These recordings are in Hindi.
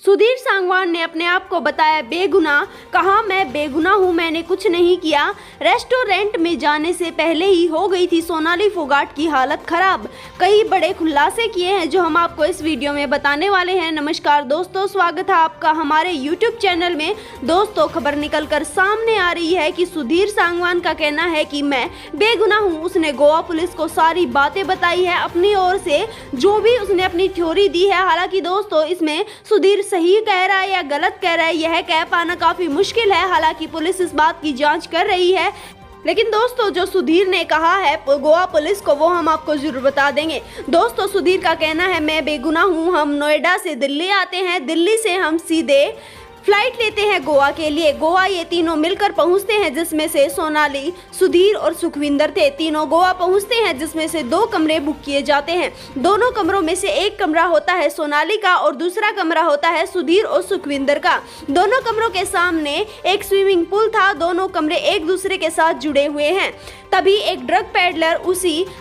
सुधीर सांगवान ने अपने आप को बताया बेगुनाह, कहा मैं बेगुनाह हूं, मैंने कुछ नहीं किया। रेस्टोरेंट में जाने से पहले ही हो गई थी सोनाली फोगाट की हालत खराब। कई बड़े खुलासे किए हैं जो हम आपको इस वीडियो में बताने वाले हैं। नमस्कार दोस्तों, स्वागत है आपका हमारे यूट्यूब चैनल में। दोस्तों, खबर निकलकर सामने आ रही है कि सुधीर सांगवान का कहना है कि मैं बेगुनाह हूँ। उसने गोवा पुलिस को सारी बातें बताई है अपनी ओर से, जो भी उसने अपनी थ्योरी दी है। हालांकि दोस्तों, इसमें सुधीर सही कह रहा है या गलत कह रहा है, यह कह पाना काफी मुश्किल है। हालांकि पुलिस इस बात की जांच कर रही है, लेकिन दोस्तों जो सुधीर ने कहा है गोवा पुलिस को वो हम आपको जरूर बता देंगे। दोस्तों, सुधीर का कहना है मैं बेगुनाह हूँ, हम नोएडा से दिल्ली आते हैं, दिल्ली से हम सीधे फ्लाइट लेते हैं गोवा के लिए। गोवा ये तीनों मिलकर पहुंचते हैं, जिसमें से सोनाली, सुधीर और सुखविंदर थे। तीनों गोवा पहुंचते हैं, जिसमें से 2 कमरे बुक किए जाते हैं। दोनों कमरों में से एक कमरा होता है सोनाली का और दूसरा कमरा होता है सुधीर और सुखविंदर का। दोनों कमरों के सामने एक स्विमिंग पूल था। दोनों कमरे एक दूसरे के साथ जुड़े हुए हैं। तभी एक ड्रग पैडलर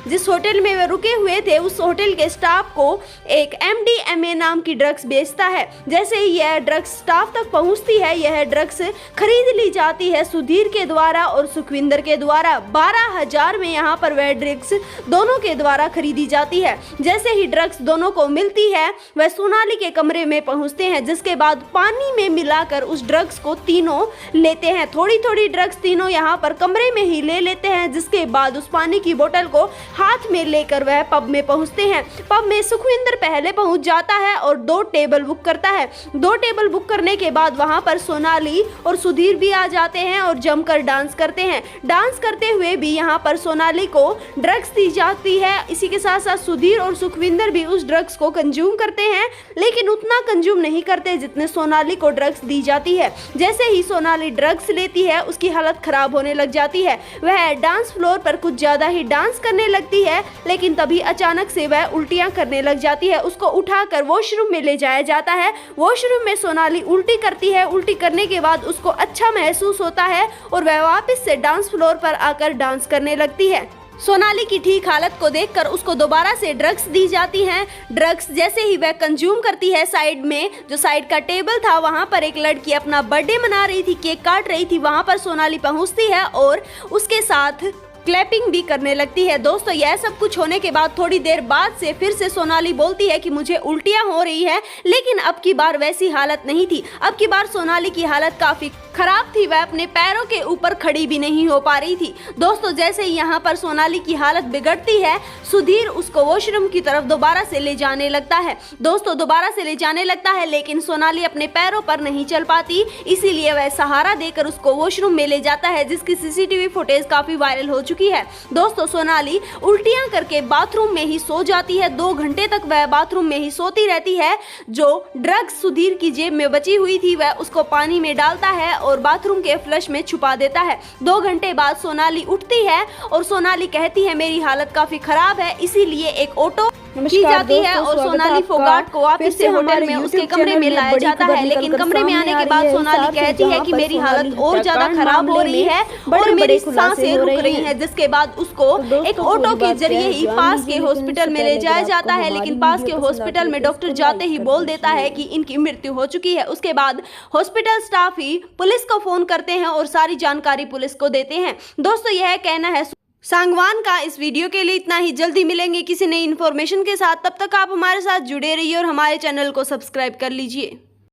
जिस होटल में वे रुके हुए थे, उस होटल के स्टाफ को एक MDMA नाम की ड्रग्स बेचता है। जैसे ही यह ड्रग्स स्टाफ तक पहुंचती है, यह ड्रग्स खरीद ली जाती है सुधीर के द्वारा और सुखविंदर के द्वारा। 12,000 में यहाँ पर वह ड्रग्स दोनों के द्वारा खरीदी जाती है। जैसे ही ड्रग्स दोनों को मिलती है, वह सोनाली के कमरे में पहुंचते हैं, जिसके बाद पानी में मिलाकर उस ड्रग्स को तीनों लेते हैं। थोड़ी थोड़ी ड्रग्स तीनों यहाँ पर कमरे में ही ले लेते हैं, जिसके बाद उस पानी की बोतल को हाथ में लेकर वह पब में पहुंचते हैं। पब में सुखविंदर पहले पहुंच जाता है और 2 टेबल बुक करता है। 2 टेबल बुक करने के बाद वहां पर सोनाली और सुधीर भी आ जाते हैं और जमकर डांस करते हैं। डांस करते हुए भी यहाँ पर सोनाली को ड्रग्स दी जाती है। इसी के साथ साथ सुधीर और सुखविंदर भी उस ड्रग्स को कंज्यूम करते हैं, लेकिन उतना कंज्यूम नहीं करते जितने सोनाली को ड्रग्स दी जाती है। जैसे ही सोनाली ड्रग्स लेती है, उसकी हालत खराब होने लग जाती है। वह डांस फ्लोर पर कुछ ज्यादा ही डांस करने लगती है, लेकिन तभी अचानक से वह उल्टियां करने लग जाती है। उसको उठाकर वॉशरूम में ले जाया जाता है। वॉशरूम में सोनाली उल्टी करती है। उल्टी करने के बाद उसको अच्छा महसूस होता है और वह वापस से डांस फ्लोर पर आकर डांस करने लगती है। सोनाली की ठीक हालत को देखकर उसको दोबारा से ड्रग्स दी जाती हैं। ड्रग्स जैसे ही वह कंज्यूम करती है, साइड में जो साइड का टेबल था, वहां पर एक लड़की अपना बर्थडे मना रही थी, केक काट रही थी। वहां पर सोनाली पहुंचती है और उसके साथ क्लैपिंग भी करने लगती है। दोस्तों, यह सब कुछ होने के बाद थोड़ी देर बाद से फिर से सोनाली बोलती है कि मुझे उल्टियां हो रही है, लेकिन अब की बार वैसी हालत नहीं थी। अब की बार सोनाली की हालत काफी खराब थी। वह अपने पैरों के ऊपर खड़ी भी नहीं हो पा रही थी। दोस्तों, जैसे ही यहाँ पर सोनाली की हालत बिगड़ती है, सुधीर उसको वॉशरूम की तरफ दोबारा से ले जाने लगता है। दोस्तों, दोबारा से ले जाने लगता है, लेकिन सोनाली अपने पैरों पर नहीं चल पाती, इसीलिए वह सहारा देकर उसको वॉशरूम में ले जाता है, जिसकी CCTV फुटेज काफी वायरल हो चुकी है। दोस्तों, सोनाली उल्टियां करके बाथरूम में ही सो जाती है। 2 घंटे तक वह बाथरूम में ही सोती रहती है। जो ड्रग्स सुधीर की जेब में बची हुई थी, वह उसको पानी में डालता है और बाथरूम के फ्लश में छुपा देता है। 2 घंटे बाद सोनाली उठती है और सोनाली कहती है मेरी हालत काफी खराब है, इसीलिए एक ऑटो की जाती है और सोनाली फोगाट को वापस से होटल में उसके कमरे में लाया जाता है। लेकिन कमरे में आने के बाद सोनाली कहती है कि मेरी हालत और ज्यादा खराब हो रही है और मेरी सांसें रुक रही हैं, जिसके बाद उसको एक ऑटो के जरिए ही पास के हॉस्पिटल में ले जाया जाता है। लेकिन पास के हॉस्पिटल में डॉक्टर जाते ही बोल देता है कि इनकी मृत्यु हो चुकी है। उसके बाद हॉस्पिटल स्टाफ ही पुलिस को फोन करते हैं और सारी जानकारी पुलिस को देते हैं। दोस्तों, यह कहना है सांगवान का। इस वीडियो के लिए इतना ही। जल्दी मिलेंगे किसी नई इन्फॉर्मेशन के साथ। तब तक आप हमारे साथ जुड़े रहिए और हमारे चैनल को सब्सक्राइब कर लीजिए।